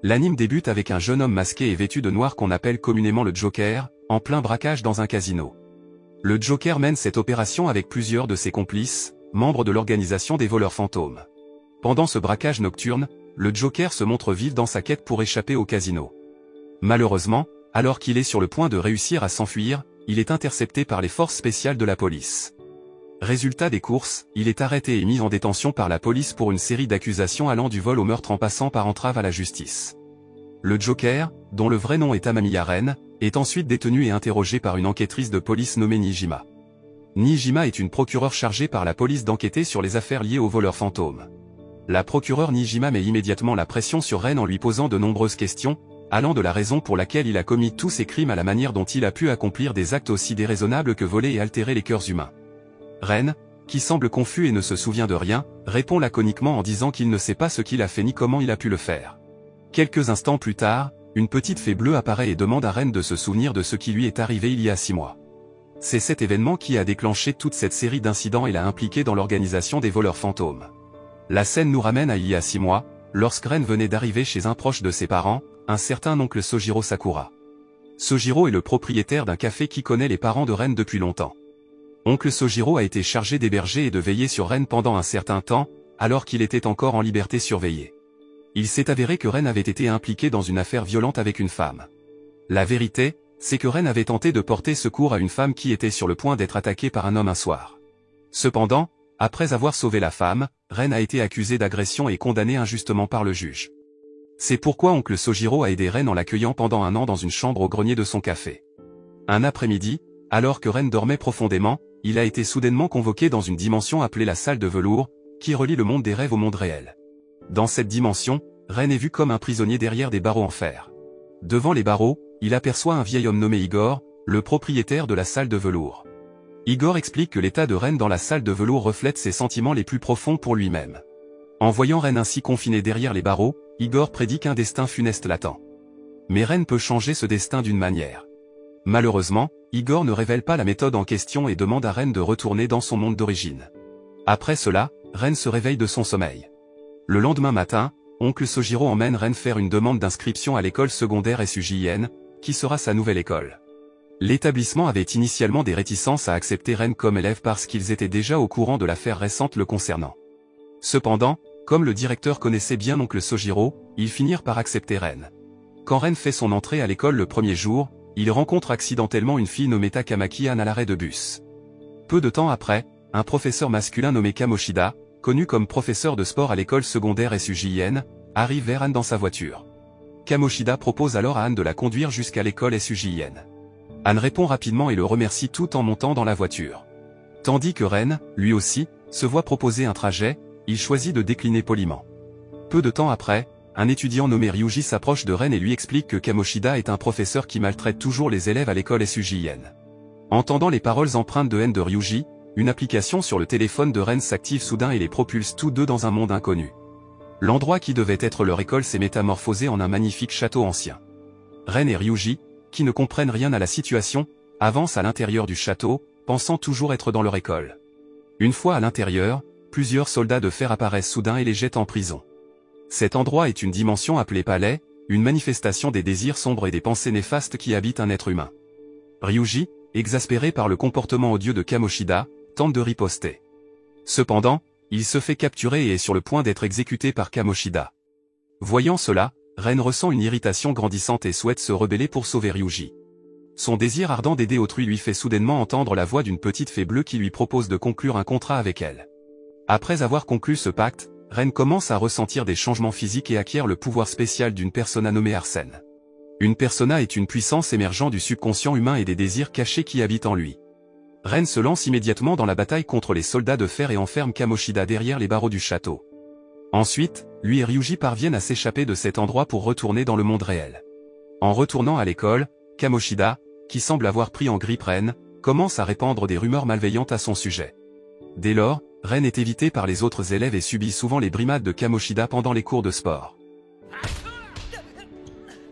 L'anime débute avec un jeune homme masqué et vêtu de noir qu'on appelle communément le Joker, en plein braquage dans un casino. Le Joker mène cette opération avec plusieurs de ses complices, membres de l'organisation des voleurs fantômes. Pendant ce braquage nocturne, le Joker se montre vif dans sa quête pour échapper au casino. Malheureusement, alors qu'il est sur le point de réussir à s'enfuir, il est intercepté par les forces spéciales de la police. Résultat des courses, il est arrêté et mis en détention par la police pour une série d'accusations allant du vol au meurtre en passant par entrave à la justice. Le Joker, dont le vrai nom est Amamiya Ren, est ensuite détenu et interrogé par une enquêtrice de police nommée Nijima. Nijima est une procureure chargée par la police d'enquêter sur les affaires liées aux voleurs fantômes. La procureure Nijima met immédiatement la pression sur Ren en lui posant de nombreuses questions, allant de la raison pour laquelle il a commis tous ces crimes à la manière dont il a pu accomplir des actes aussi déraisonnables que voler et altérer les cœurs humains. Ren, qui semble confus et ne se souvient de rien, répond laconiquement en disant qu'il ne sait pas ce qu'il a fait ni comment il a pu le faire. Quelques instants plus tard, une petite fée bleue apparaît et demande à Ren de se souvenir de ce qui lui est arrivé il y a 6 mois. C'est cet événement qui a déclenché toute cette série d'incidents et l'a impliqué dans l'organisation des voleurs fantômes. La scène nous ramène à il y a 6 mois, lorsque Ren venait d'arriver chez un proche de ses parents, un certain oncle Sojiro Sakura. Sojiro est le propriétaire d'un café qui connaît les parents de Ren depuis longtemps. Oncle Sojiro a été chargé d'héberger et de veiller sur Ren pendant un certain temps, alors qu'il était encore en liberté surveillée. Il s'est avéré que Ren avait été impliqué dans une affaire violente avec une femme. La vérité, c'est que Ren avait tenté de porter secours à une femme qui était sur le point d'être attaquée par un homme un soir. Cependant, après avoir sauvé la femme, Ren a été accusé d'agression et condamné injustement par le juge. C'est pourquoi oncle Sojiro a aidé Ren en l'accueillant pendant un an dans une chambre au grenier de son café. Un après-midi, alors que Ren dormait profondément, il a été soudainement convoqué dans une dimension appelée la salle de velours, qui relie le monde des rêves au monde réel. Dans cette dimension, Ren est vu comme un prisonnier derrière des barreaux en fer. Devant les barreaux, il aperçoit un vieil homme nommé Igor, le propriétaire de la salle de velours. Igor explique que l'état de Ren dans la salle de velours reflète ses sentiments les plus profonds pour lui-même. En voyant Ren ainsi confiné derrière les barreaux, Igor prédit qu'un destin funeste l'attend. Mais Ren peut changer ce destin d'une manière. Malheureusement, Igor ne révèle pas la méthode en question et demande à Ren de retourner dans son monde d'origine. Après cela, Ren se réveille de son sommeil. Le lendemain matin, oncle Sojiro emmène Ren faire une demande d'inscription à l'école secondaire SUJN, qui sera sa nouvelle école. L'établissement avait initialement des réticences à accepter Ren comme élève parce qu'ils étaient déjà au courant de l'affaire récente le concernant. Cependant, comme le directeur connaissait bien oncle Sojiro, ils finirent par accepter Ren. Quand Ren fait son entrée à l'école le premier jour, il rencontre accidentellement une fille nommée Takamaki-an à l'arrêt de bus. Peu de temps après, un professeur masculin nommé Kamoshida, connu comme professeur de sport à l'école secondaire SUJN, arrive vers Anne dans sa voiture. Kamoshida propose alors à Anne de la conduire jusqu'à l'école SUJN. Anne répond rapidement et le remercie tout en montant dans la voiture. Tandis que Ren, lui aussi, se voit proposer un trajet, il choisit de décliner poliment. Peu de temps après, un étudiant nommé Ryuji s'approche de Ren et lui explique que Kamoshida est un professeur qui maltraite toujours les élèves à l'école SUJN. Entendant les paroles empreintes de haine de Ryuji, une application sur le téléphone de Ren s'active soudain et les propulse tous deux dans un monde inconnu. L'endroit qui devait être leur école s'est métamorphosé en un magnifique château ancien. Ren et Ryuji, qui ne comprennent rien à la situation, avancent à l'intérieur du château, pensant toujours être dans leur école. Une fois à l'intérieur, plusieurs soldats de fer apparaissent soudain et les jettent en prison. Cet endroit est une dimension appelée palais, une manifestation des désirs sombres et des pensées néfastes qui habitent un être humain. Ryuji, exaspéré par le comportement odieux de Kamoshida, tente de riposter. Cependant, il se fait capturer et est sur le point d'être exécuté par Kamoshida. Voyant cela, Ren ressent une irritation grandissante et souhaite se rebeller pour sauver Ryuji. Son désir ardent d'aider autrui lui fait soudainement entendre la voix d'une petite fée bleue qui lui propose de conclure un contrat avec elle. Après avoir conclu ce pacte, Ren commence à ressentir des changements physiques et acquiert le pouvoir spécial d'une persona nommée Arsène. Une persona est une puissance émergeant du subconscient humain et des désirs cachés qui habitent en lui. Ren se lance immédiatement dans la bataille contre les soldats de fer et enferme Kamoshida derrière les barreaux du château. Ensuite, lui et Ryuji parviennent à s'échapper de cet endroit pour retourner dans le monde réel. En retournant à l'école, Kamoshida, qui semble avoir pris en grippe Ren, commence à répandre des rumeurs malveillantes à son sujet. Dès lors, Ren est évité par les autres élèves et subit souvent les brimades de Kamoshida pendant les cours de sport.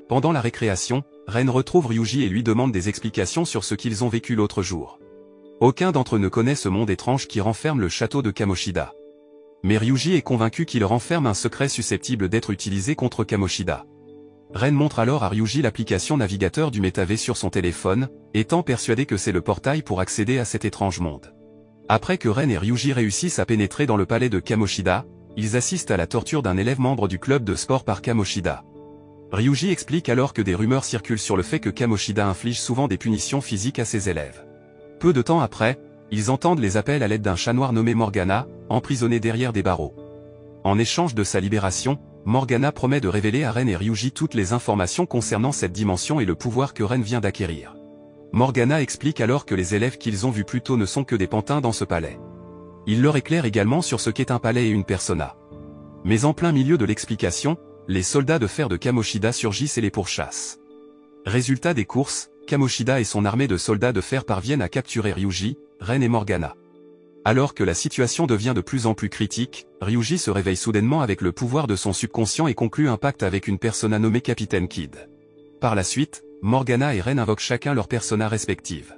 Pendant la récréation, Ren retrouve Ryuji et lui demande des explications sur ce qu'ils ont vécu l'autre jour. Aucun d'entre eux ne connaît ce monde étrange qui renferme le château de Kamoshida. Mais Ryuji est convaincu qu'il renferme un secret susceptible d'être utilisé contre Kamoshida. Ren montre alors à Ryuji l'application navigateur du métavers sur son téléphone, étant persuadé que c'est le portail pour accéder à cet étrange monde. Après que Ren et Ryuji réussissent à pénétrer dans le palais de Kamoshida, ils assistent à la torture d'un élève membre du club de sport par Kamoshida. Ryuji explique alors que des rumeurs circulent sur le fait que Kamoshida inflige souvent des punitions physiques à ses élèves. Peu de temps après, ils entendent les appels à l'aide d'un chat noir nommé Morgana, emprisonné derrière des barreaux. En échange de sa libération, Morgana promet de révéler à Ren et Ryuji toutes les informations concernant cette dimension et le pouvoir que Ren vient d'acquérir. Morgana explique alors que les élèves qu'ils ont vus plus tôt ne sont que des pantins dans ce palais. Il leur éclaire également sur ce qu'est un palais et une persona. Mais en plein milieu de l'explication, les soldats de fer de Kamoshida surgissent et les pourchassent. Résultat des courses, Kamoshida et son armée de soldats de fer parviennent à capturer Ryuji, Ren et Morgana. Alors que la situation devient de plus en plus critique, Ryuji se réveille soudainement avec le pouvoir de son subconscient et conclut un pacte avec une persona nommée Capitaine Kid. Par la suite, Morgana et Ren invoquent chacun leur persona respective.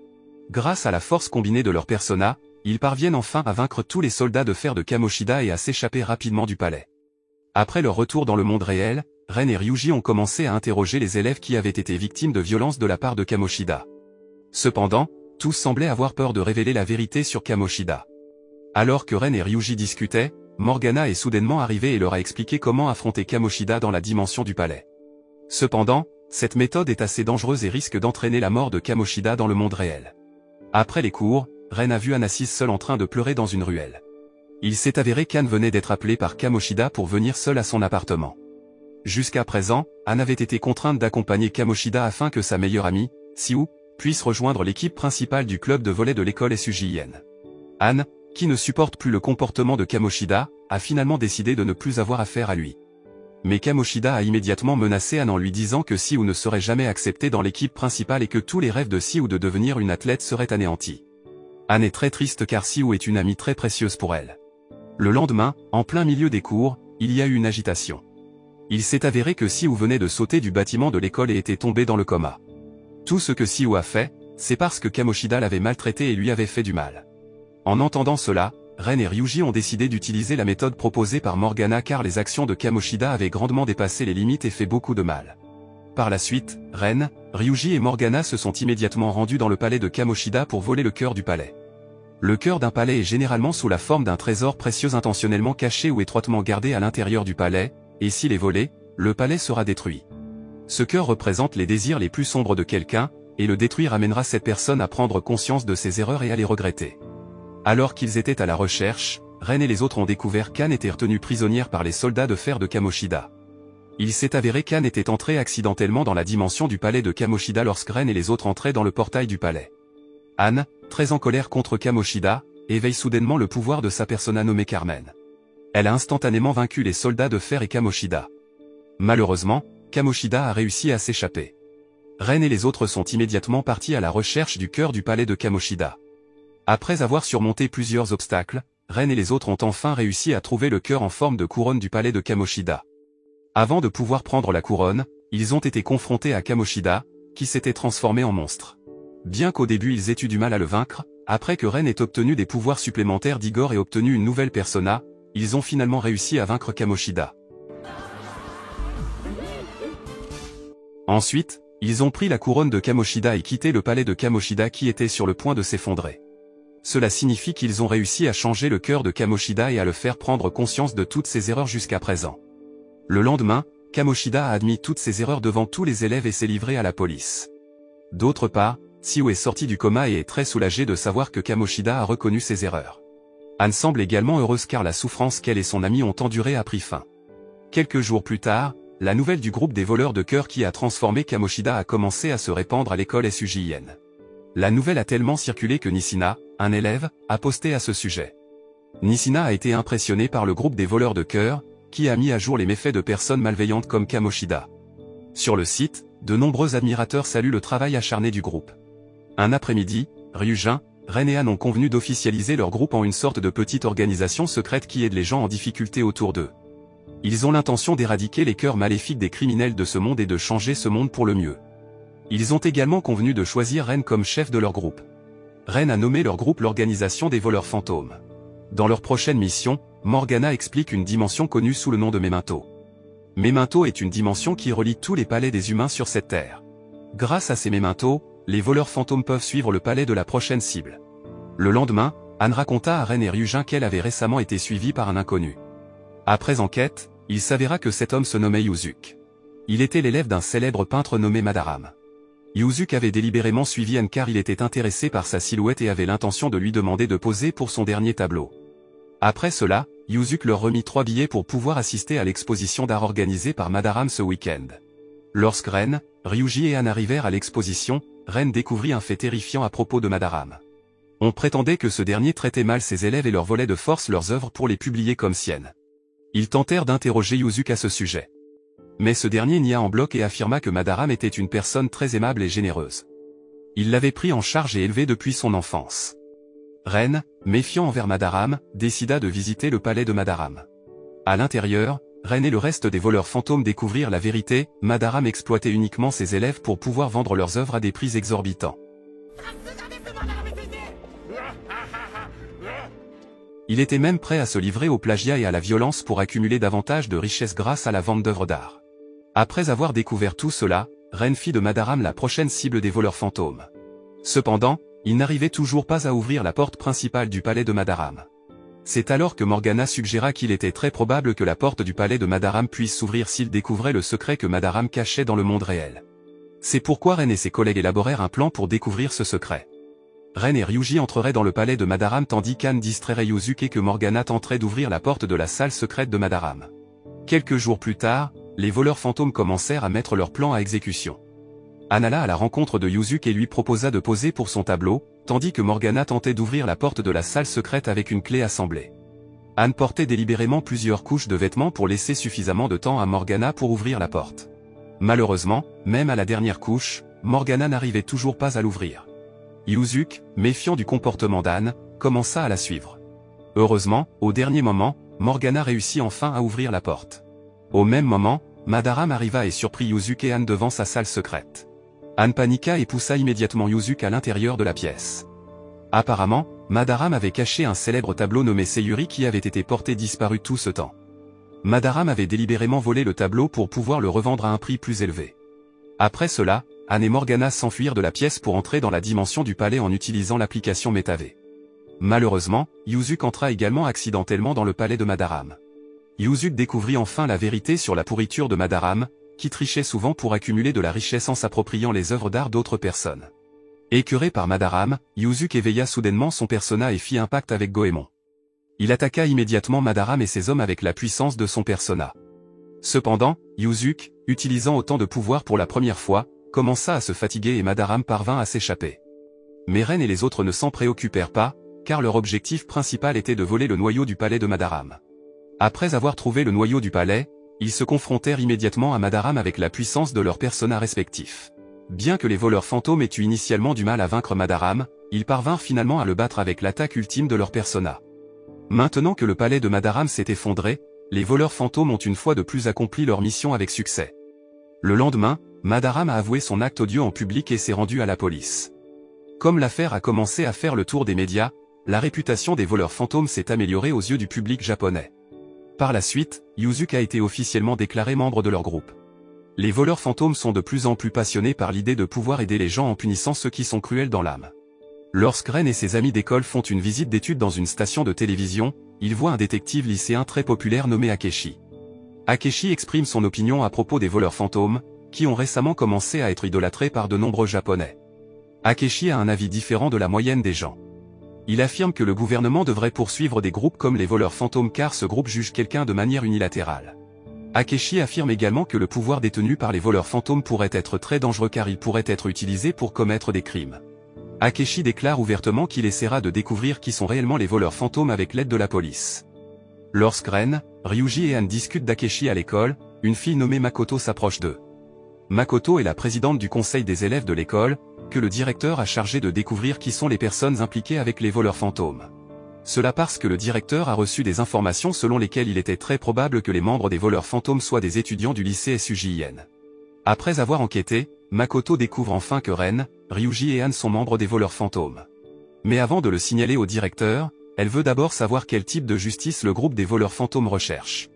Grâce à la force combinée de leurs persona, ils parviennent enfin à vaincre tous les soldats de fer de Kamoshida et à s'échapper rapidement du palais. Après leur retour dans le monde réel, Ren et Ryuji ont commencé à interroger les élèves qui avaient été victimes de violences de la part de Kamoshida. Cependant, tous semblaient avoir peur de révéler la vérité sur Kamoshida. Alors que Ren et Ryuji discutaient, Morgana est soudainement arrivée et leur a expliqué comment affronter Kamoshida dans la dimension du palais. Cependant, cette méthode est assez dangereuse et risque d'entraîner la mort de Kamoshida dans le monde réel. Après les cours, Ren a vu Anne assise seule en train de pleurer dans une ruelle. Il s'est avéré qu'Anne venait d'être appelée par Kamoshida pour venir seule à son appartement. Jusqu'à présent, Anne avait été contrainte d'accompagner Kamoshida afin que sa meilleure amie, Siou, puisse rejoindre l'équipe principale du club de volley de l'école SUJN. Anne, qui ne supporte plus le comportement de Kamoshida, a finalement décidé de ne plus avoir affaire à lui. Mais Kamoshida a immédiatement menacé Anne en lui disant que Siou ne serait jamais acceptée dans l'équipe principale et que tous les rêves de Siou de devenir une athlète seraient anéantis. Anne est très triste car Siou est une amie très précieuse pour elle. Le lendemain, en plein milieu des cours, il y a eu une agitation. Il s'est avéré que Siou venait de sauter du bâtiment de l'école et était tombé dans le coma. Tout ce que Siou a fait, c'est parce que Kamoshida l'avait maltraité et lui avait fait du mal. En entendant cela, Ren et Ryuji ont décidé d'utiliser la méthode proposée par Morgana car les actions de Kamoshida avaient grandement dépassé les limites et fait beaucoup de mal. Par la suite, Ren, Ryuji et Morgana se sont immédiatement rendus dans le palais de Kamoshida pour voler le cœur du palais. Le cœur d'un palais est généralement sous la forme d'un trésor précieux intentionnellement caché ou étroitement gardé à l'intérieur du palais, et s'il est volé, le palais sera détruit. Ce cœur représente les désirs les plus sombres de quelqu'un, et le détruire amènera cette personne à prendre conscience de ses erreurs et à les regretter. Alors qu'ils étaient à la recherche, Ren et les autres ont découvert qu'Anne était retenue prisonnière par les soldats de fer de Kamoshida. Il s'est avéré qu'Anne était entrée accidentellement dans la dimension du palais de Kamoshida lorsque Ren et les autres entraient dans le portail du palais. Anne, très en colère contre Kamoshida, éveille soudainement le pouvoir de sa persona nommée Carmen. Elle a instantanément vaincu les soldats de fer et Kamoshida. Malheureusement, Kamoshida a réussi à s'échapper. Ren et les autres sont immédiatement partis à la recherche du cœur du palais de Kamoshida. Après avoir surmonté plusieurs obstacles, Ren et les autres ont enfin réussi à trouver le cœur en forme de couronne du palais de Kamoshida. Avant de pouvoir prendre la couronne, ils ont été confrontés à Kamoshida, qui s'était transformé en monstre. Bien qu'au début ils aient eu du mal à le vaincre, après que Ren ait obtenu des pouvoirs supplémentaires d'Igor et obtenu une nouvelle persona, ils ont finalement réussi à vaincre Kamoshida. Ensuite, ils ont pris la couronne de Kamoshida et quitté le palais de Kamoshida qui était sur le point de s'effondrer. Cela signifie qu'ils ont réussi à changer le cœur de Kamoshida et à le faire prendre conscience de toutes ses erreurs jusqu'à présent. Le lendemain, Kamoshida a admis toutes ses erreurs devant tous les élèves et s'est livré à la police. D'autre part, Siou est sorti du coma et est très soulagé de savoir que Kamoshida a reconnu ses erreurs. Anne semble également heureuse car la souffrance qu'elle et son ami ont endurée a pris fin. Quelques jours plus tard, la nouvelle du groupe des voleurs de cœur qui a transformé Kamoshida a commencé à se répandre à l'école SUJN. La nouvelle a tellement circulé que Nishina, un élève, a posté à ce sujet. Nishina a été impressionné par le groupe des voleurs de cœur, qui a mis à jour les méfaits de personnes malveillantes comme Kamoshida. Sur le site, de nombreux admirateurs saluent le travail acharné du groupe. Un après-midi, Ryujin, Ren et Anne ont convenu d'officialiser leur groupe en une sorte de petite organisation secrète qui aide les gens en difficulté autour d'eux. Ils ont l'intention d'éradiquer les cœurs maléfiques des criminels de ce monde et de changer ce monde pour le mieux. Ils ont également convenu de choisir Ren comme chef de leur groupe. Ren a nommé leur groupe l'Organisation des voleurs fantômes. Dans leur prochaine mission, Morgana explique une dimension connue sous le nom de Memento. Memento est une dimension qui relie tous les palais des humains sur cette terre. Grâce à ces mémentos, les voleurs fantômes peuvent suivre le palais de la prochaine cible. Le lendemain, Anne raconta à Ren et Ryujin qu'elle avait récemment été suivie par un inconnu. Après enquête, il s'avéra que cet homme se nommait Yuzuki. Il était l'élève d'un célèbre peintre nommé Madaram. Yuzuki avait délibérément suivi Anne car il était intéressé par sa silhouette et avait l'intention de lui demander de poser pour son dernier tableau. Après cela, Yuzuki leur remit 3 billets pour pouvoir assister à l'exposition d'art organisée par Madaram ce week-end. Lorsque Ren, Ryuji et Anne arrivèrent à l'exposition, Ren découvrit un fait terrifiant à propos de Madaram. On prétendait que ce dernier traitait mal ses élèves et leur volait de force leurs œuvres pour les publier comme siennes. Ils tentèrent d'interroger Yuzuki à ce sujet. Mais ce dernier nia en bloc et affirma que Madaram était une personne très aimable et généreuse. Il l'avait pris en charge et élevé depuis son enfance. Ren, méfiant envers Madaram, décida de visiter le palais de Madaram. À l'intérieur, Ren et le reste des voleurs fantômes découvrirent la vérité, Madaram exploitait uniquement ses élèves pour pouvoir vendre leurs œuvres à des prix exorbitants. Il était même prêt à se livrer au plagiat et à la violence pour accumuler davantage de richesses grâce à la vente d'œuvres d'art. Après avoir découvert tout cela, Ren fit de Madaram la prochaine cible des voleurs fantômes. Cependant, il n'arrivait toujours pas à ouvrir la porte principale du palais de Madaram. C'est alors que Morgana suggéra qu'il était très probable que la porte du palais de Madaram puisse s'ouvrir s'il découvrait le secret que Madaram cachait dans le monde réel. C'est pourquoi Ren et ses collègues élaborèrent un plan pour découvrir ce secret. Ren et Ryuji entreraient dans le palais de Madaram tandis qu'Anne distrairait Yuzuki et que Morgana tenterait d'ouvrir la porte de la salle secrète de Madaram. Quelques jours plus tard, les voleurs fantômes commencèrent à mettre leur plan à exécution. Anne alla à la rencontre de Yuzuki et lui proposa de poser pour son tableau, tandis que Morgana tentait d'ouvrir la porte de la salle secrète avec une clé assemblée. Anne portait délibérément plusieurs couches de vêtements pour laisser suffisamment de temps à Morgana pour ouvrir la porte. Malheureusement, même à la dernière couche, Morgana n'arrivait toujours pas à l'ouvrir. Yuzuki, méfiant du comportement d'Anne, commença à la suivre. Heureusement, au dernier moment, Morgana réussit enfin à ouvrir la porte. Au même moment, Madaram arriva et surprit Yuzuki et Anne devant sa salle secrète. Anne paniqua et poussa immédiatement Yuzuki à l'intérieur de la pièce. Apparemment, Madaram avait caché un célèbre tableau nommé Sayuri qui avait été porté disparu tout ce temps. Madaram avait délibérément volé le tableau pour pouvoir le revendre à un prix plus élevé. Après cela, Anne et Morgana s'enfuirent de la pièce pour entrer dans la dimension du palais en utilisant l'application MetaV. Malheureusement, Yuzuki entra également accidentellement dans le palais de Madaram. Yuzuki découvrit enfin la vérité sur la pourriture de Madaram, qui trichait souvent pour accumuler de la richesse en s'appropriant les œuvres d'art d'autres personnes. Écœuré par Madaram, Yuzuki éveilla soudainement son persona et fit un pacte avec Goemon. Il attaqua immédiatement Madaram et ses hommes avec la puissance de son persona. Cependant, Yuzuki, utilisant autant de pouvoir pour la première fois, commença à se fatiguer et Madaram parvint à s'échapper. Mais Ren et les autres ne s'en préoccupèrent pas, car leur objectif principal était de voler le noyau du palais de Madaram. Après avoir trouvé le noyau du palais, ils se confrontèrent immédiatement à Madaram avec la puissance de leurs personas respectifs. Bien que les voleurs fantômes aient eu initialement du mal à vaincre Madaram, ils parvinrent finalement à le battre avec l'attaque ultime de leur persona. Maintenant que le palais de Madaram s'est effondré, les voleurs fantômes ont une fois de plus accompli leur mission avec succès. Le lendemain, Madaram a avoué son acte odieux en public et s'est rendu à la police. Comme l'affaire a commencé à faire le tour des médias, la réputation des voleurs fantômes s'est améliorée aux yeux du public japonais. Par la suite, Yuzuki a été officiellement déclaré membre de leur groupe. Les voleurs fantômes sont de plus en plus passionnés par l'idée de pouvoir aider les gens en punissant ceux qui sont cruels dans l'âme. Lorsque Ren et ses amis d'école font une visite d'études dans une station de télévision, ils voient un détective lycéen très populaire nommé Akechi. Akechi exprime son opinion à propos des voleurs fantômes, qui ont récemment commencé à être idolâtrés par de nombreux Japonais. Akechi a un avis différent de la moyenne des gens. Il affirme que le gouvernement devrait poursuivre des groupes comme les voleurs fantômes car ce groupe juge quelqu'un de manière unilatérale. Akechi affirme également que le pouvoir détenu par les voleurs fantômes pourrait être très dangereux car il pourrait être utilisé pour commettre des crimes. Akechi déclare ouvertement qu'il essaiera de découvrir qui sont réellement les voleurs fantômes avec l'aide de la police. Lorsque Ren, Ryuji et Anne discutent d'Akechi à l'école, une fille nommée Makoto s'approche d'eux. Makoto est la présidente du conseil des élèves de l'école, que le directeur a chargé de découvrir qui sont les personnes impliquées avec les voleurs fantômes. Cela parce que le directeur a reçu des informations selon lesquelles il était très probable que les membres des voleurs fantômes soient des étudiants du lycée SUJIN. Après avoir enquêté, Makoto découvre enfin que Ren, Ryuji et Anne sont membres des voleurs fantômes. Mais avant de le signaler au directeur, elle veut d'abord savoir quel type de justice le groupe des voleurs fantômes recherche.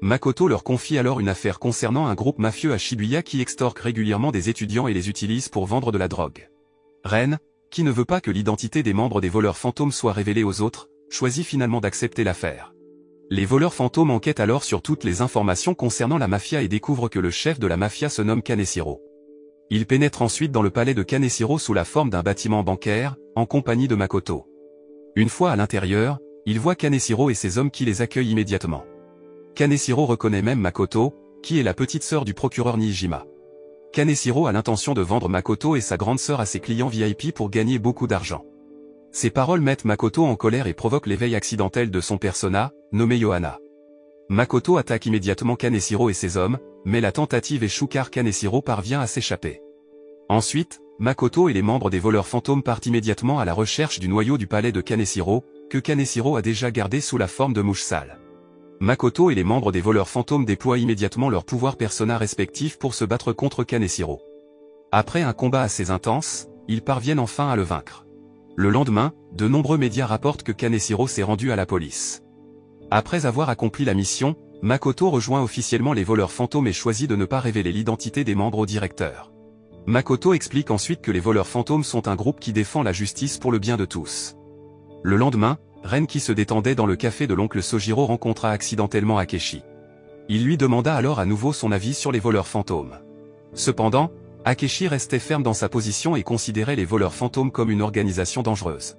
Makoto leur confie alors une affaire concernant un groupe mafieux à Shibuya qui extorque régulièrement des étudiants et les utilise pour vendre de la drogue. Ren, qui ne veut pas que l'identité des membres des voleurs fantômes soit révélée aux autres, choisit finalement d'accepter l'affaire. Les voleurs fantômes enquêtent alors sur toutes les informations concernant la mafia et découvrent que le chef de la mafia se nomme Kaneshiro. Ils pénètrent ensuite dans le palais de Kaneshiro sous la forme d'un bâtiment bancaire, en compagnie de Makoto. Une fois à l'intérieur, ils voient Kaneshiro et ses hommes qui les accueillent immédiatement. Kaneshiro reconnaît même Makoto, qui est la petite sœur du procureur Nijima. Kaneshiro a l'intention de vendre Makoto et sa grande sœur à ses clients VIP pour gagner beaucoup d'argent. Ces paroles mettent Makoto en colère et provoquent l'éveil accidentel de son persona, nommé Yohana. Makoto attaque immédiatement Kaneshiro et ses hommes, mais la tentative échoue car Kaneshiro parvient à s'échapper. Ensuite, Makoto et les membres des voleurs fantômes partent immédiatement à la recherche du noyau du palais de Kaneshiro, que Kaneshiro a déjà gardé sous la forme de mouche sale. Makoto et les membres des voleurs fantômes déploient immédiatement leurs pouvoirs persona respectifs pour se battre contre Kaneshiro. Après un combat assez intense, ils parviennent enfin à le vaincre. Le lendemain, de nombreux médias rapportent que Kaneshiro s'est rendu à la police. Après avoir accompli la mission, Makoto rejoint officiellement les voleurs fantômes et choisit de ne pas révéler l'identité des membres au directeur. Makoto explique ensuite que les voleurs fantômes sont un groupe qui défend la justice pour le bien de tous. Le lendemain, Ren qui se détendait dans le café de l'oncle Sojiro rencontra accidentellement Akechi. Il lui demanda alors à nouveau son avis sur les voleurs fantômes. Cependant, Akechi restait ferme dans sa position et considérait les voleurs fantômes comme une organisation dangereuse.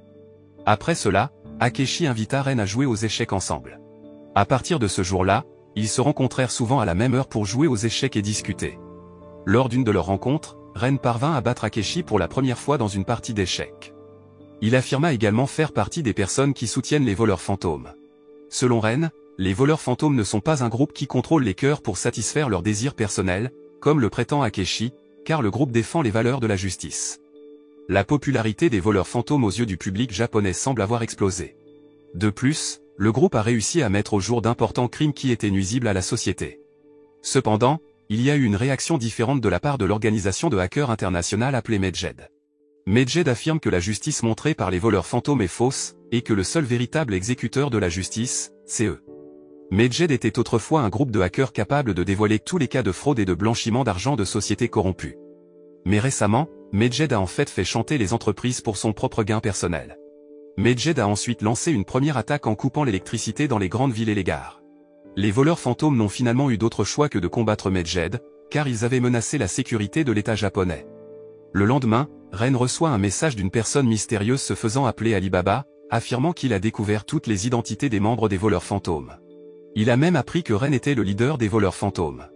Après cela, Akechi invita Ren à jouer aux échecs ensemble. À partir de ce jour-là, ils se rencontrèrent souvent à la même heure pour jouer aux échecs et discuter. Lors d'une de leurs rencontres, Ren parvint à battre Akechi pour la première fois dans une partie d'échecs. Il affirma également faire partie des personnes qui soutiennent les voleurs fantômes. Selon Ren, les voleurs fantômes ne sont pas un groupe qui contrôle les cœurs pour satisfaire leurs désirs personnels, comme le prétend Akechi, car le groupe défend les valeurs de la justice. La popularité des voleurs fantômes aux yeux du public japonais semble avoir explosé. De plus, le groupe a réussi à mettre au jour d'importants crimes qui étaient nuisibles à la société. Cependant, il y a eu une réaction différente de la part de l'organisation de hackers internationale appelée Medjed. Medjed affirme que la justice montrée par les voleurs fantômes est fausse, et que le seul véritable exécuteur de la justice, c'est eux. Medjed était autrefois un groupe de hackers capable de dévoiler tous les cas de fraude et de blanchiment d'argent de sociétés corrompues. Mais récemment, Medjed a en fait chanter les entreprises pour son propre gain personnel. Medjed a ensuite lancé une première attaque en coupant l'électricité dans les grandes villes et les gares. Les voleurs fantômes n'ont finalement eu d'autre choix que de combattre Medjed, car ils avaient menacé la sécurité de l'État japonais. Le lendemain, Ren reçoit un message d'une personne mystérieuse se faisant appeler Alibaba, affirmant qu'il a découvert toutes les identités des membres des voleurs fantômes. Il a même appris que Ren était le leader des voleurs fantômes.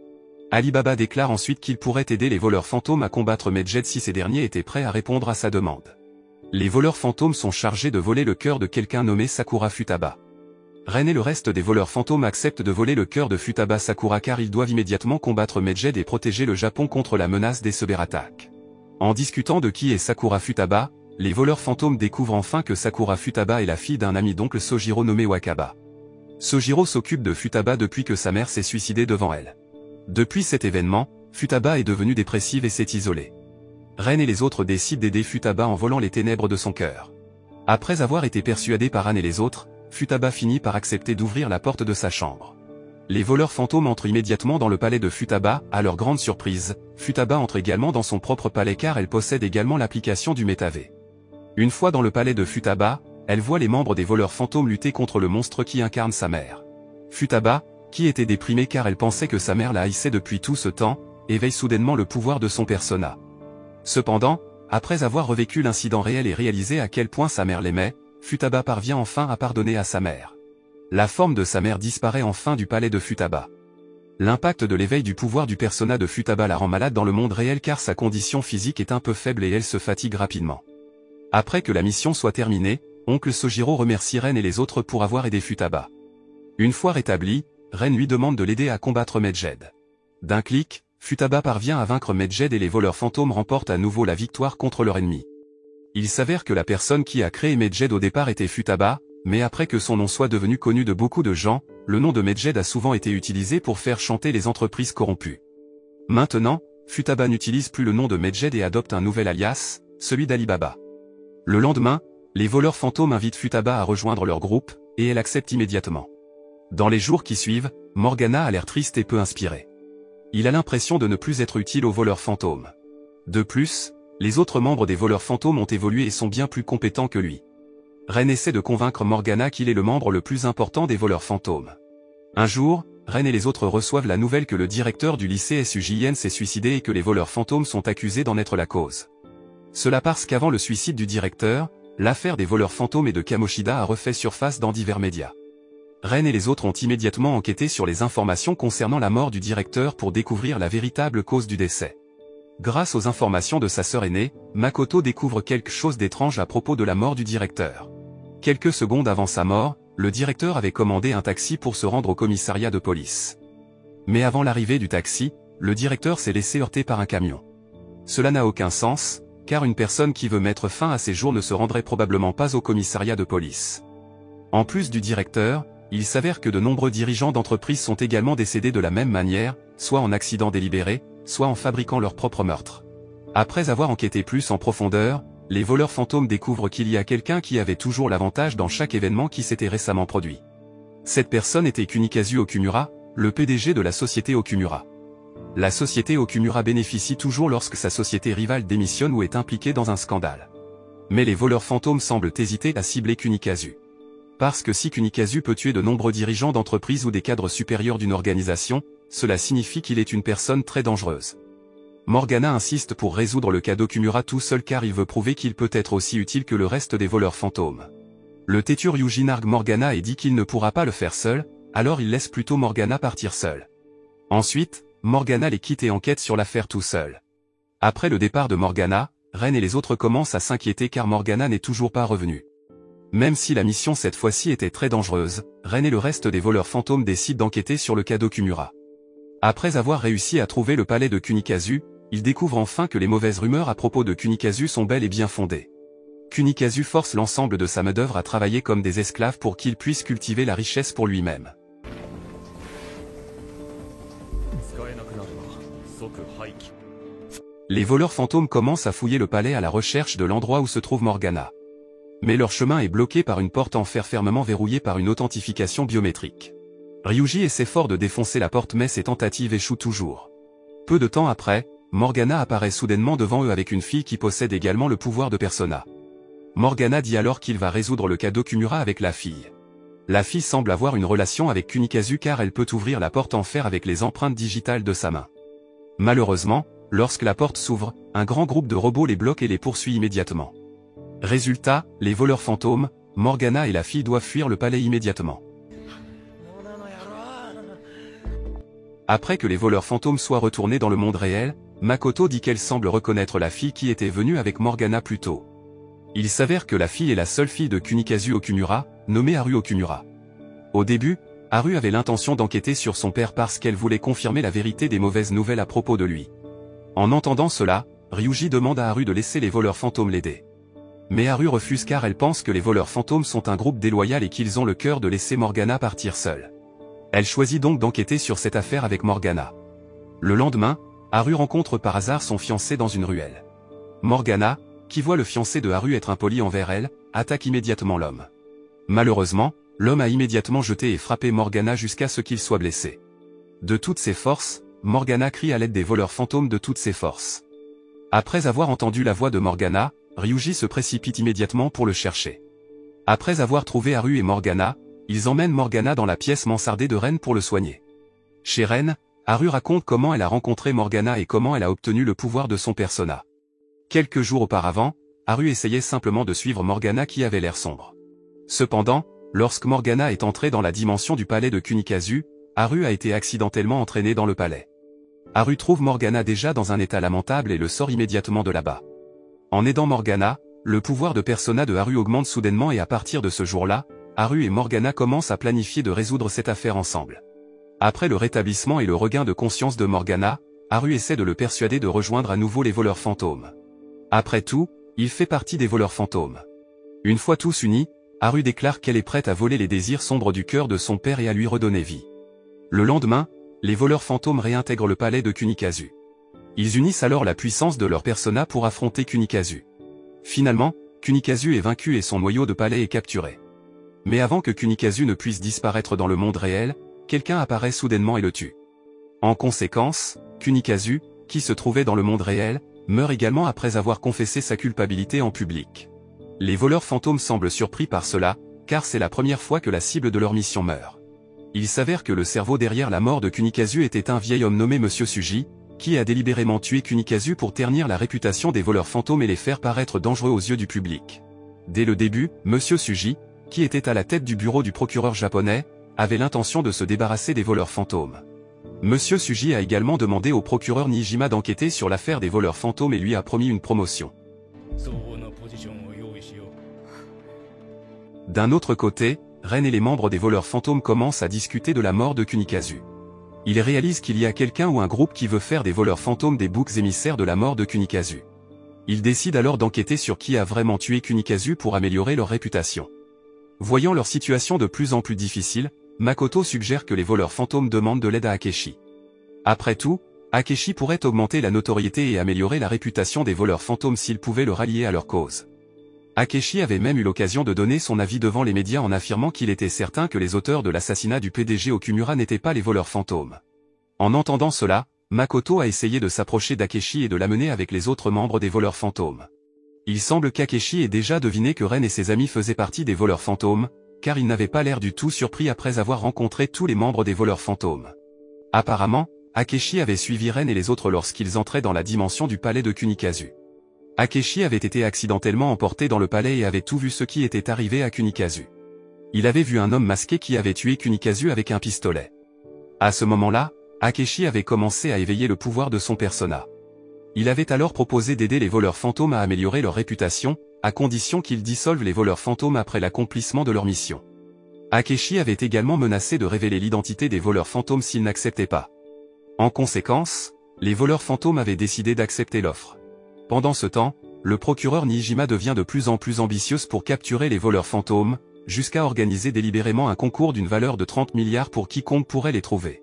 Alibaba déclare ensuite qu'il pourrait aider les voleurs fantômes à combattre Medjed si ces derniers étaient prêts à répondre à sa demande. Les voleurs fantômes sont chargés de voler le cœur de quelqu'un nommé Sakura Futaba. Ren et le reste des voleurs fantômes acceptent de voler le cœur de Futaba Sakura car ils doivent immédiatement combattre Medjed et protéger le Japon contre la menace des cyberattaques. En discutant de qui est Sakura Futaba, les voleurs fantômes découvrent enfin que Sakura Futaba est la fille d'un ami d'oncle Sojiro nommé Wakaba. Sojiro s'occupe de Futaba depuis que sa mère s'est suicidée devant elle. Depuis cet événement, Futaba est devenue dépressive et s'est isolée. Ren et les autres décident d'aider Futaba en volant les ténèbres de son cœur. Après avoir été persuadé par Ren et les autres, Futaba finit par accepter d'ouvrir la porte de sa chambre. Les voleurs fantômes entrent immédiatement dans le palais de Futaba, à leur grande surprise, Futaba entre également dans son propre palais car elle possède également l'application du MetaV. Une fois dans le palais de Futaba, elle voit les membres des voleurs fantômes lutter contre le monstre qui incarne sa mère. Futaba, qui était déprimée car elle pensait que sa mère la haïssait depuis tout ce temps, éveille soudainement le pouvoir de son persona. Cependant, après avoir revécu l'incident réel et réalisé à quel point sa mère l'aimait, Futaba parvient enfin à pardonner à sa mère. La forme de sa mère disparaît enfin du palais de Futaba. L'impact de l'éveil du pouvoir du persona de Futaba la rend malade dans le monde réel car sa condition physique est un peu faible et elle se fatigue rapidement. Après que la mission soit terminée, oncle Sojiro remercie Ren et les autres pour avoir aidé Futaba. Une fois rétabli, Ren lui demande de l'aider à combattre Medjed. D'un clic, Futaba parvient à vaincre Medjed et les voleurs fantômes remportent à nouveau la victoire contre leur ennemi. Il s'avère que la personne qui a créé Medjed au départ était Futaba, mais après que son nom soit devenu connu de beaucoup de gens, le nom de Medjed a souvent été utilisé pour faire chanter les entreprises corrompues. Maintenant, Futaba n'utilise plus le nom de Medjed et adopte un nouvel alias, celui d'Alibaba. Le lendemain, les voleurs fantômes invitent Futaba à rejoindre leur groupe, et elle accepte immédiatement. Dans les jours qui suivent, Morgana a l'air triste et peu inspiré. Il a l'impression de ne plus être utile aux voleurs fantômes. De plus, les autres membres des voleurs fantômes ont évolué et sont bien plus compétents que lui. Ren essaie de convaincre Morgana qu'il est le membre le plus important des voleurs fantômes. Un jour, Ren et les autres reçoivent la nouvelle que le directeur du lycée SUJN s'est suicidé et que les voleurs fantômes sont accusés d'en être la cause. Cela parce qu'avant le suicide du directeur, l'affaire des voleurs fantômes et de Kamoshida a refait surface dans divers médias. Ren et les autres ont immédiatement enquêté sur les informations concernant la mort du directeur pour découvrir la véritable cause du décès. Grâce aux informations de sa sœur aînée, Makoto découvre quelque chose d'étrange à propos de la mort du directeur. Quelques secondes avant sa mort, le directeur avait commandé un taxi pour se rendre au commissariat de police. Mais avant l'arrivée du taxi, le directeur s'est laissé heurter par un camion. Cela n'a aucun sens, car une personne qui veut mettre fin à ses jours ne se rendrait probablement pas au commissariat de police. En plus du directeur, il s'avère que de nombreux dirigeants d'entreprises sont également décédés de la même manière, soit en accident délibéré, soit en fabriquant leur propre meurtre. Après avoir enquêté plus en profondeur, les voleurs fantômes découvrent qu'il y a quelqu'un qui avait toujours l'avantage dans chaque événement qui s'était récemment produit. Cette personne était Kunikazu Okumura, le PDG de la société Okumura. La société Okumura bénéficie toujours lorsque sa société rivale démissionne ou est impliquée dans un scandale. Mais les voleurs fantômes semblent hésiter à cibler Kunikazu. Parce que si Kunikazu peut tuer de nombreux dirigeants d'entreprise ou des cadres supérieurs d'une organisation, cela signifie qu'il est une personne très dangereuse. Morgana insiste pour résoudre le cas d'Okumura tout seul car il veut prouver qu'il peut être aussi utile que le reste des voleurs fantômes. Le têtu Ryuji nargue Morgana et dit qu'il ne pourra pas le faire seul, alors il laisse plutôt Morgana partir seule. Ensuite, Morgana les quitte et enquête sur l'affaire tout seul. Après le départ de Morgana, Ren et les autres commencent à s'inquiéter car Morgana n'est toujours pas revenue. Même si la mission cette fois-ci était très dangereuse, Ren et le reste des voleurs fantômes décident d'enquêter sur le cas d'Okumura. Après avoir réussi à trouver le palais de Kunikazu, ils découvrent enfin que les mauvaises rumeurs à propos de Kunikazu sont bel et bien fondées. Kunikazu force l'ensemble de sa main-d'œuvre à travailler comme des esclaves pour qu'il puisse cultiver la richesse pour lui-même. Les voleurs fantômes commencent à fouiller le palais à la recherche de l'endroit où se trouve Morgana. Mais leur chemin est bloqué par une porte en fer fermement verrouillée par une authentification biométrique. Ryuji essaie fort de défoncer la porte mais ses tentatives échouent toujours. Peu de temps après, Morgana apparaît soudainement devant eux avec une fille qui possède également le pouvoir de Persona. Morgana dit alors qu'il va résoudre le cas d'Okumura avec la fille. La fille semble avoir une relation avec Kunikazu car elle peut ouvrir la porte en fer avec les empreintes digitales de sa main. Malheureusement, lorsque la porte s'ouvre, un grand groupe de robots les bloque et les poursuit immédiatement. Résultat, les voleurs fantômes, Morgana et la fille doivent fuir le palais immédiatement. Après que les voleurs fantômes soient retournés dans le monde réel, Makoto dit qu'elle semble reconnaître la fille qui était venue avec Morgana plus tôt. Il s'avère que la fille est la seule fille de Kunikazu Okumura, nommée Haru Okumura. Au début, Haru avait l'intention d'enquêter sur son père parce qu'elle voulait confirmer la vérité des mauvaises nouvelles à propos de lui. En entendant cela, Ryuji demande à Haru de laisser les voleurs fantômes l'aider. Mais Haru refuse car elle pense que les voleurs fantômes sont un groupe déloyal et qu'ils ont le cœur de laisser Morgana partir seule. Elle choisit donc d'enquêter sur cette affaire avec Morgana. Le lendemain, Haru rencontre par hasard son fiancé dans une ruelle. Morgana, qui voit le fiancé de Haru être impoli envers elle, attaque immédiatement l'homme. Malheureusement, l'homme a immédiatement jeté et frappé Morgana jusqu'à ce qu'il soit blessé. De toutes ses forces, Morgana crie à l'aide des voleurs fantômes de toutes ses forces. Après avoir entendu la voix de Morgana, Ryuji se précipite immédiatement pour le chercher. Après avoir trouvé Haru et Morgana, ils emmènent Morgana dans la pièce mansardée de Ren pour le soigner. Chez Ren, Haru raconte comment elle a rencontré Morgana et comment elle a obtenu le pouvoir de son persona. Quelques jours auparavant, Haru essayait simplement de suivre Morgana qui avait l'air sombre. Cependant, lorsque Morgana est entrée dans la dimension du palais de Kunikazu, Haru a été accidentellement entraîné dans le palais. Haru trouve Morgana déjà dans un état lamentable et le sort immédiatement de là-bas. En aidant Morgana, le pouvoir de persona de Haru augmente soudainement et à partir de ce jour-là, Haru et Morgana commencent à planifier de résoudre cette affaire ensemble. Après le rétablissement et le regain de conscience de Morgana, Haru essaie de le persuader de rejoindre à nouveau les voleurs fantômes. Après tout, il fait partie des voleurs fantômes. Une fois tous unis, Haru déclare qu'elle est prête à voler les désirs sombres du cœur de son père et à lui redonner vie. Le lendemain, les voleurs fantômes réintègrent le palais de Kunikazu. Ils unissent alors la puissance de leur persona pour affronter Kunikazu. Finalement, Kunikazu est vaincu et son noyau de palais est capturé. Mais avant que Kunikazu ne puisse disparaître dans le monde réel, quelqu'un apparaît soudainement et le tue. En conséquence, Kunikazu, qui se trouvait dans le monde réel, meurt également après avoir confessé sa culpabilité en public. Les voleurs fantômes semblent surpris par cela, car c'est la première fois que la cible de leur mission meurt. Il s'avère que le cerveau derrière la mort de Kunikazu était un vieil homme nommé Monsieur Suji, qui a délibérément tué Kunikazu pour ternir la réputation des voleurs fantômes et les faire paraître dangereux aux yeux du public. Dès le début, Monsieur Suji, qui était à la tête du bureau du procureur japonais, avait l'intention de se débarrasser des voleurs fantômes. Monsieur Suji a également demandé au procureur Nijima d'enquêter sur l'affaire des voleurs fantômes et lui a promis une promotion. D'un autre côté, Ren et les membres des voleurs fantômes commencent à discuter de la mort de Kunikazu. Ils réalisent qu'il y a quelqu'un ou un groupe qui veut faire des voleurs fantômes des boucs émissaires de la mort de Kunikazu. Ils décident alors d'enquêter sur qui a vraiment tué Kunikazu pour améliorer leur réputation. Voyant leur situation de plus en plus difficile, Makoto suggère que les voleurs fantômes demandent de l'aide à Akechi. Après tout, Akechi pourrait augmenter la notoriété et améliorer la réputation des voleurs fantômes s'ils pouvaient le rallier à leur cause. Akechi avait même eu l'occasion de donner son avis devant les médias en affirmant qu'il était certain que les auteurs de l'assassinat du PDG Okumura n'étaient pas les voleurs fantômes. En entendant cela, Makoto a essayé de s'approcher d'Akechi et de l'amener avec les autres membres des voleurs fantômes. Il semble qu'Akechi ait déjà deviné que Ren et ses amis faisaient partie des voleurs fantômes, car il n'avait pas l'air du tout surpris après avoir rencontré tous les membres des voleurs fantômes. Apparemment, Akechi avait suivi Ren et les autres lorsqu'ils entraient dans la dimension du palais de Kunikazu. Akechi avait été accidentellement emporté dans le palais et avait tout vu ce qui était arrivé à Kunikazu. Il avait vu un homme masqué qui avait tué Kunikazu avec un pistolet. À ce moment-là, Akechi avait commencé à éveiller le pouvoir de son persona. Il avait alors proposé d'aider les voleurs fantômes à améliorer leur réputation, à condition qu'ils dissolvent les voleurs fantômes après l'accomplissement de leur mission. Akechi avait également menacé de révéler l'identité des voleurs fantômes s'ils n'acceptaient pas. En conséquence, les voleurs fantômes avaient décidé d'accepter l'offre. Pendant ce temps, le procureur Nijima devient de plus en plus ambitieuse pour capturer les voleurs fantômes, jusqu'à organiser délibérément un concours d'une valeur de 30 milliards pour quiconque pourrait les trouver.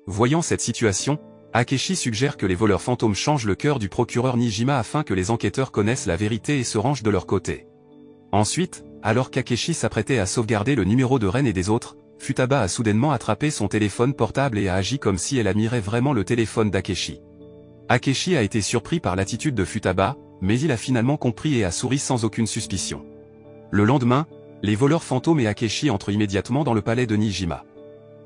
Voyant cette situation, Akechi suggère que les voleurs fantômes changent le cœur du procureur Nijima afin que les enquêteurs connaissent la vérité et se rangent de leur côté. Ensuite, alors qu'Akechi s'apprêtait à sauvegarder le numéro de Ren et des autres, Futaba a soudainement attrapé son téléphone portable et a agi comme si elle admirait vraiment le téléphone d'Akechi. Akechi a été surpris par l'attitude de Futaba, mais il a finalement compris et a souri sans aucune suspicion. Le lendemain, les voleurs fantômes et Akechi entrent immédiatement dans le palais de Nijima.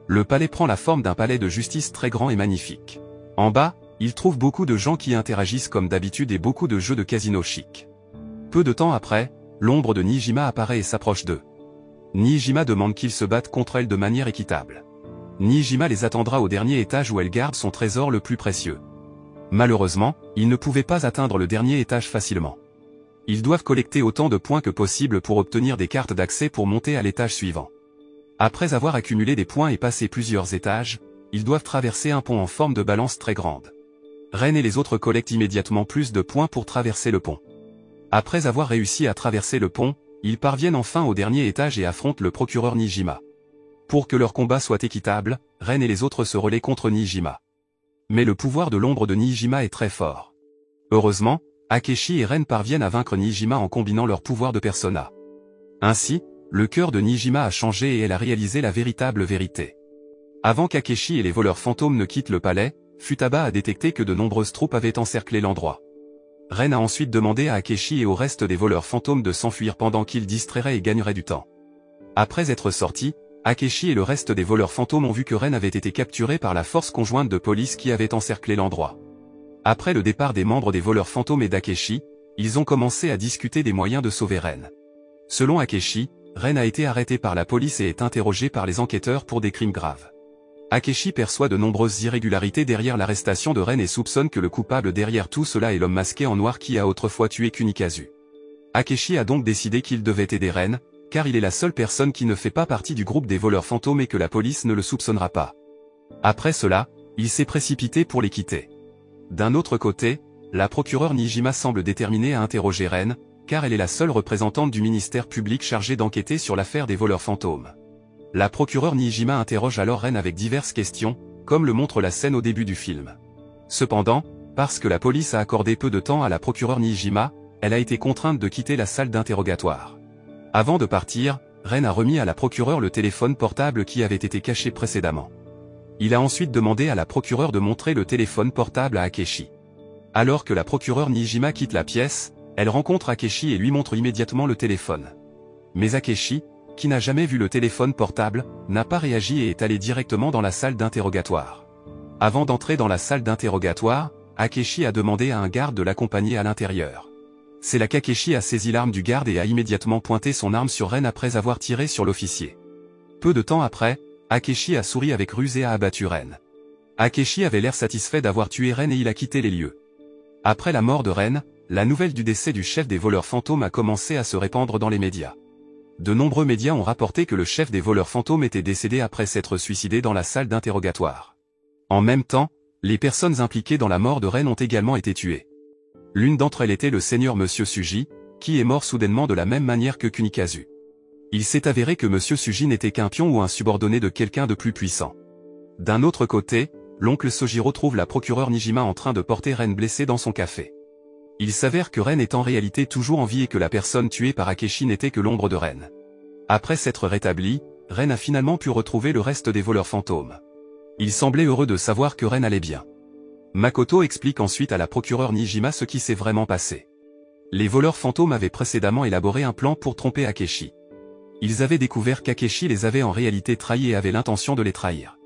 Le palais prend la forme d'un palais de justice très grand et magnifique. En bas, ils trouvent beaucoup de gens qui interagissent comme d'habitude et beaucoup de jeux de casino chic. Peu de temps après, l'ombre de Nijima apparaît et s'approche d'eux. Nijima demande qu'ils se battent contre elle de manière équitable. Nijima les attendra au dernier étage où elle garde son trésor le plus précieux. Malheureusement, ils ne pouvaient pas atteindre le dernier étage facilement. Ils doivent collecter autant de points que possible pour obtenir des cartes d'accès pour monter à l'étage suivant. Après avoir accumulé des points et passé plusieurs étages, ils doivent traverser un pont en forme de balance très grande. Ren et les autres collectent immédiatement plus de points pour traverser le pont. Après avoir réussi à traverser le pont, ils parviennent enfin au dernier étage et affrontent le procureur Nijima. Pour que leur combat soit équitable, Ren et les autres se relaient contre Nijima. Mais le pouvoir de l'ombre de Nijima est très fort. Heureusement, Akechi et Ren parviennent à vaincre Nijima en combinant leurs pouvoirs de persona. Ainsi, le cœur de Nijima a changé et elle a réalisé la véritable vérité. Avant qu'Akechi et les voleurs fantômes ne quittent le palais, Futaba a détecté que de nombreuses troupes avaient encerclé l'endroit. Ren a ensuite demandé à Akechi et au reste des voleurs fantômes de s'enfuir pendant qu'ils distrairaient et gagneraient du temps. Après être sortis, Akechi et le reste des voleurs fantômes ont vu que Ren avait été capturé par la force conjointe de police qui avait encerclé l'endroit. Après le départ des membres des voleurs fantômes et d'Akechi, ils ont commencé à discuter des moyens de sauver Ren. Selon Akechi, Ren a été arrêté par la police et est interrogé par les enquêteurs pour des crimes graves. Akechi perçoit de nombreuses irrégularités derrière l'arrestation de Ren et soupçonne que le coupable derrière tout cela est l'homme masqué en noir qui a autrefois tué Kunikazu. Akechi a donc décidé qu'il devait aider Ren, car il est la seule personne qui ne fait pas partie du groupe des voleurs fantômes et que la police ne le soupçonnera pas. Après cela, il s'est précipité pour les quitter. D'un autre côté, la procureure Nijima semble déterminée à interroger Ren, car elle est la seule représentante du ministère public chargée d'enquêter sur l'affaire des voleurs fantômes. La procureure Nijima interroge alors Ren avec diverses questions, comme le montre la scène au début du film. Cependant, parce que la police a accordé peu de temps à la procureure Nijima, elle a été contrainte de quitter la salle d'interrogatoire. Avant de partir, Ren a remis à la procureure le téléphone portable qui avait été caché précédemment. Il a ensuite demandé à la procureure de montrer le téléphone portable à Akechi. Alors que la procureure Nijima quitte la pièce, elle rencontre Akechi et lui montre immédiatement le téléphone. Mais Akechi, qui n'a jamais vu le téléphone portable, n'a pas réagi et est allé directement dans la salle d'interrogatoire. Avant d'entrer dans la salle d'interrogatoire, Akechi a demandé à un garde de l'accompagner à l'intérieur. C'est là qu'Akechi a saisi l'arme du garde et a immédiatement pointé son arme sur Ren après avoir tiré sur l'officier. Peu de temps après, Akechi a souri avec ruse et a abattu Ren. Akechi avait l'air satisfait d'avoir tué Ren et il a quitté les lieux. Après la mort de Ren, la nouvelle du décès du chef des voleurs fantômes a commencé à se répandre dans les médias. De nombreux médias ont rapporté que le chef des voleurs fantômes était décédé après s'être suicidé dans la salle d'interrogatoire. En même temps, les personnes impliquées dans la mort de Ren ont également été tuées. L'une d'entre elles était le seigneur Monsieur Suji, qui est mort soudainement de la même manière que Kunikazu. Il s'est avéré que Monsieur Suji n'était qu'un pion ou un subordonné de quelqu'un de plus puissant. D'un autre côté, l'oncle Sojiro trouve la procureure Nijima en train de porter Ren blessé dans son café. Il s'avère que Ren est en réalité toujours en vie et que la personne tuée par Akechi n'était que l'ombre de Ren. Après s'être rétabli, Ren a finalement pu retrouver le reste des voleurs fantômes. Il semblait heureux de savoir que Ren allait bien. Makoto explique ensuite à la procureure Nijima ce qui s'est vraiment passé. Les voleurs fantômes avaient précédemment élaboré un plan pour tromper Akechi. Ils avaient découvert qu'Akechi les avait en réalité trahis et avait l'intention de les trahir.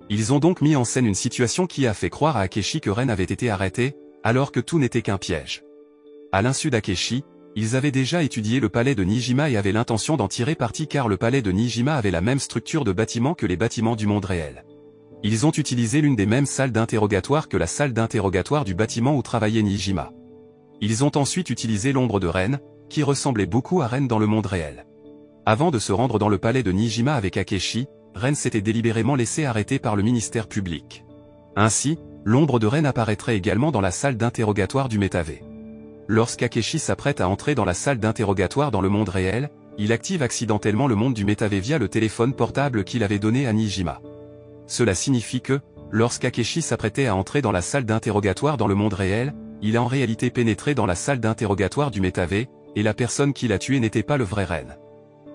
Ils ont donc mis en scène une situation qui a fait croire à Akechi que Ren avait été arrêté, alors que tout n'était qu'un piège. À l'insu d'Akechi, ils avaient déjà étudié le palais de Nijima et avaient l'intention d'en tirer parti car le palais de Nijima avait la même structure de bâtiment que les bâtiments du monde réel. Ils ont utilisé l'une des mêmes salles d'interrogatoire que la salle d'interrogatoire du bâtiment où travaillait Nijima. Ils ont ensuite utilisé l'ombre de Ren, qui ressemblait beaucoup à Ren dans le monde réel. Avant de se rendre dans le palais de Nijima avec Akechi, Ren s'était délibérément laissé arrêter par le ministère public. Ainsi, l'ombre de Ren apparaîtrait également dans la salle d'interrogatoire du Métavé. Lorsqu'Akechi s'apprête à entrer dans la salle d'interrogatoire dans le monde réel, il active accidentellement le monde du Métavé via le téléphone portable qu'il avait donné à Nijima. Cela signifie que, lorsqu'Akechi s'apprêtait à entrer dans la salle d'interrogatoire dans le monde réel, il a en réalité pénétré dans la salle d'interrogatoire du Métavé, et la personne qui l'a tué n'était pas le vrai Ren.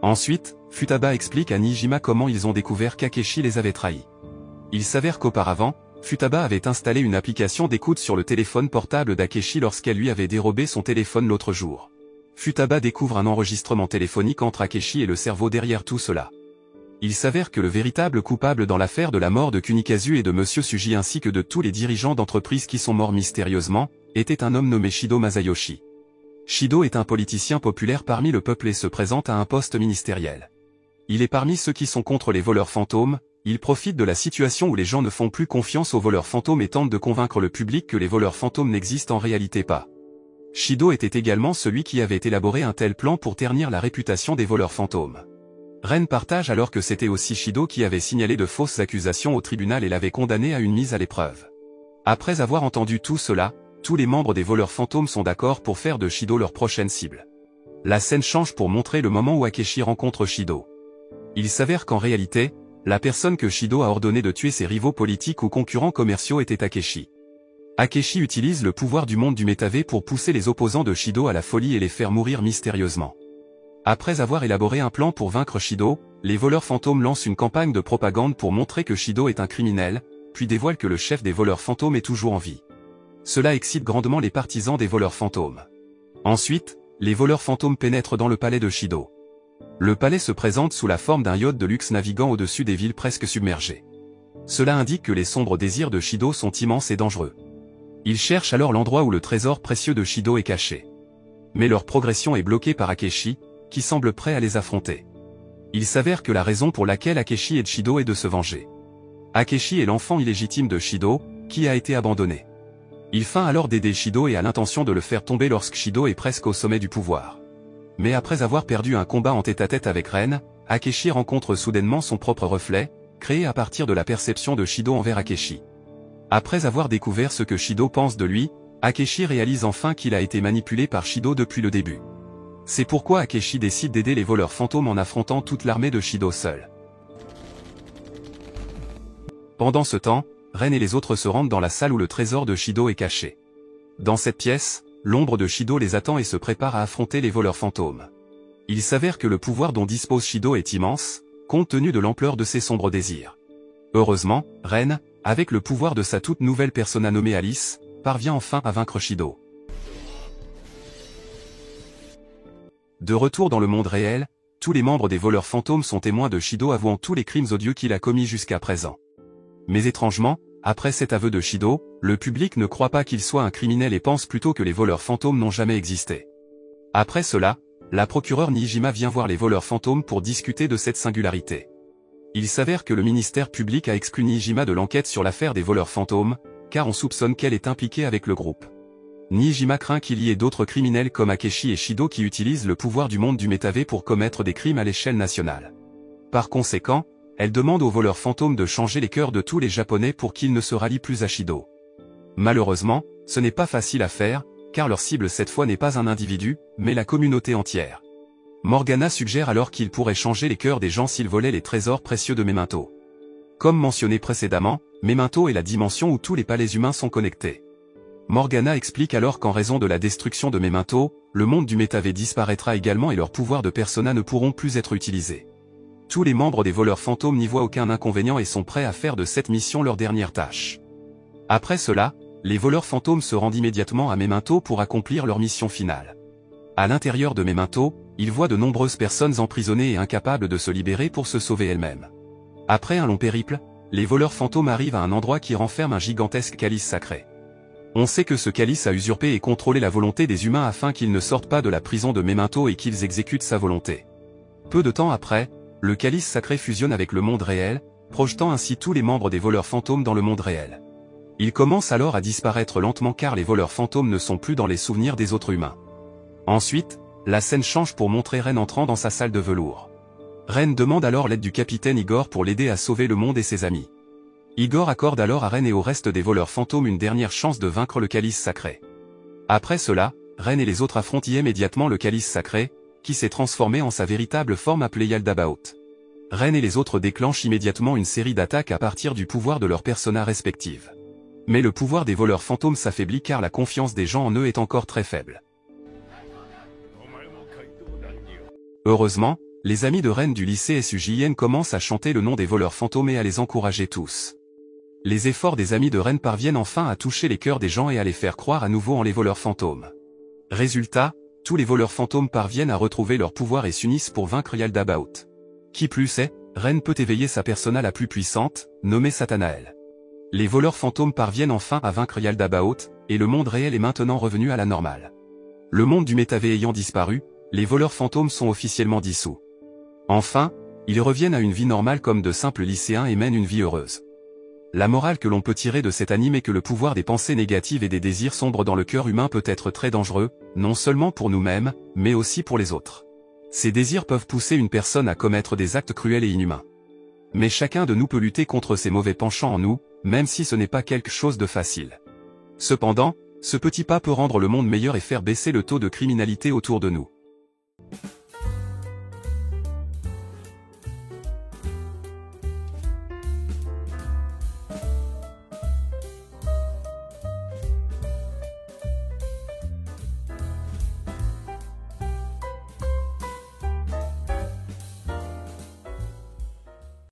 Ensuite, Futaba explique à Nijima comment ils ont découvert qu'Akechi les avait trahis. Il s'avère qu'auparavant, Futaba avait installé une application d'écoute sur le téléphone portable d'Akechi lorsqu'elle lui avait dérobé son téléphone l'autre jour. Futaba découvre un enregistrement téléphonique entre Akechi et le cerveau derrière tout cela. Il s'avère que le véritable coupable dans l'affaire de la mort de Kunikazu et de Monsieur Suji ainsi que de tous les dirigeants d'entreprises qui sont morts mystérieusement, était un homme nommé Shido Masayoshi. Shido est un politicien populaire parmi le peuple et se présente à un poste ministériel. Il est parmi ceux qui sont contre les voleurs fantômes, il profite de la situation où les gens ne font plus confiance aux voleurs fantômes et tente de convaincre le public que les voleurs fantômes n'existent en réalité pas. Shido était également celui qui avait élaboré un tel plan pour ternir la réputation des voleurs fantômes. Ren partage alors que c'était aussi Shido qui avait signalé de fausses accusations au tribunal et l'avait condamné à une mise à l'épreuve. Après avoir entendu tout cela, tous les membres des voleurs fantômes sont d'accord pour faire de Shido leur prochaine cible. La scène change pour montrer le moment où Akechi rencontre Shido. Il s'avère qu'en réalité, la personne que Shido a ordonné de tuer ses rivaux politiques ou concurrents commerciaux était Akechi. Akechi utilise le pouvoir du monde du Métavé pour pousser les opposants de Shido à la folie et les faire mourir mystérieusement. Après avoir élaboré un plan pour vaincre Shido, les voleurs fantômes lancent une campagne de propagande pour montrer que Shido est un criminel, puis dévoilent que le chef des voleurs fantômes est toujours en vie. Cela excite grandement les partisans des voleurs fantômes. Ensuite, les voleurs fantômes pénètrent dans le palais de Shido. Le palais se présente sous la forme d'un yacht de luxe naviguant au-dessus des villes presque submergées. Cela indique que les sombres désirs de Shido sont immenses et dangereux. Ils cherchent alors l'endroit où le trésor précieux de Shido est caché. Mais leur progression est bloquée par Akechi, qui semble prêt à les affronter. Il s'avère que la raison pour laquelle Akechi aide Shido est de se venger. Akechi est l'enfant illégitime de Shido, qui a été abandonné. Il feint alors d'aider Shido et a l'intention de le faire tomber lorsque Shido est presque au sommet du pouvoir. Mais après avoir perdu un combat en tête-à-tête avec Ren, Akechi rencontre soudainement son propre reflet, créé à partir de la perception de Shido envers Akechi. Après avoir découvert ce que Shido pense de lui, Akechi réalise enfin qu'il a été manipulé par Shido depuis le début. C'est pourquoi Akechi décide d'aider les voleurs fantômes en affrontant toute l'armée de Shido seul. Pendant ce temps, Ren et les autres se rendent dans la salle où le trésor de Shido est caché. Dans cette pièce, l'ombre de Shido les attend et se prépare à affronter les voleurs fantômes. Il s'avère que le pouvoir dont dispose Shido est immense, compte tenu de l'ampleur de ses sombres désirs. Heureusement, Ren, avec le pouvoir de sa toute nouvelle persona nommée Alice, parvient enfin à vaincre Shido. De retour dans le monde réel, tous les membres des voleurs fantômes sont témoins de Shido avouant tous les crimes odieux qu'il a commis jusqu'à présent. Mais étrangement, après cet aveu de Shido, le public ne croit pas qu'il soit un criminel et pense plutôt que les voleurs fantômes n'ont jamais existé. Après cela, la procureure Nijima vient voir les voleurs fantômes pour discuter de cette singularité. Il s'avère que le ministère public a exclu Nijima de l'enquête sur l'affaire des voleurs fantômes, car on soupçonne qu'elle est impliquée avec le groupe. Nijima craint qu'il y ait d'autres criminels comme Akeshi et Shido qui utilisent le pouvoir du monde du métavé pour commettre des crimes à l'échelle nationale. Par conséquent, elle demande aux voleurs fantômes de changer les cœurs de tous les Japonais pour qu'ils ne se rallient plus à Shido. Malheureusement, ce n'est pas facile à faire, car leur cible cette fois n'est pas un individu, mais la communauté entière. Morgana suggère alors qu'ils pourraient changer les cœurs des gens s'ils volaient les trésors précieux de Memento. Comme mentionné précédemment, Memento est la dimension où tous les palais humains sont connectés. Morgana explique alors qu'en raison de la destruction de Memento, le monde du métavé disparaîtra également et leurs pouvoirs de persona ne pourront plus être utilisés. Tous les membres des voleurs fantômes n'y voient aucun inconvénient et sont prêts à faire de cette mission leur dernière tâche. Après cela, les voleurs fantômes se rendent immédiatement à Memento pour accomplir leur mission finale. À l'intérieur de Memento, ils voient de nombreuses personnes emprisonnées et incapables de se libérer pour se sauver elles-mêmes. Après un long périple, les voleurs fantômes arrivent à un endroit qui renferme un gigantesque calice sacré. On sait que ce calice a usurpé et contrôlé la volonté des humains afin qu'ils ne sortent pas de la prison de Memento et qu'ils exécutent sa volonté. Peu de temps après, le calice sacré fusionne avec le monde réel, projetant ainsi tous les membres des voleurs fantômes dans le monde réel. Ils commencent alors à disparaître lentement car les voleurs fantômes ne sont plus dans les souvenirs des autres humains. Ensuite, la scène change pour montrer Ren entrant dans sa salle de velours. Ren demande alors l'aide du capitaine Igor pour l'aider à sauver le monde et ses amis. Igor accorde alors à Ren et au reste des voleurs fantômes une dernière chance de vaincre le calice sacré. Après cela, Ren et les autres affrontent immédiatement le calice sacré, qui s'est transformé en sa véritable forme appelée Yaldabaoth. Ren et les autres déclenchent immédiatement une série d'attaques à partir du pouvoir de leurs personas respectives. Mais le pouvoir des voleurs fantômes s'affaiblit car la confiance des gens en eux est encore très faible. Heureusement, les amis de Ren du lycée SUJN commencent à chanter le nom des voleurs fantômes et à les encourager tous. Les efforts des amis de Ren parviennent enfin à toucher les cœurs des gens et à les faire croire à nouveau en les voleurs fantômes. Résultat, tous les voleurs fantômes parviennent à retrouver leur pouvoir et s'unissent pour vaincre Yaldabaoth. Qui plus est, Ren peut éveiller sa persona la plus puissante, nommée Satanael. Les voleurs fantômes parviennent enfin à vaincre Yaldabaoth, et le monde réel est maintenant revenu à la normale. Le monde du métavé ayant disparu, les voleurs fantômes sont officiellement dissous. Enfin, ils reviennent à une vie normale comme de simples lycéens et mènent une vie heureuse. La morale que l'on peut tirer de cet anime est que le pouvoir des pensées négatives et des désirs sombres dans le cœur humain peut être très dangereux, non seulement pour nous-mêmes, mais aussi pour les autres. Ces désirs peuvent pousser une personne à commettre des actes cruels et inhumains. Mais chacun de nous peut lutter contre ces mauvais penchants en nous, même si ce n'est pas quelque chose de facile. Cependant, ce petit pas peut rendre le monde meilleur et faire baisser le taux de criminalité autour de nous.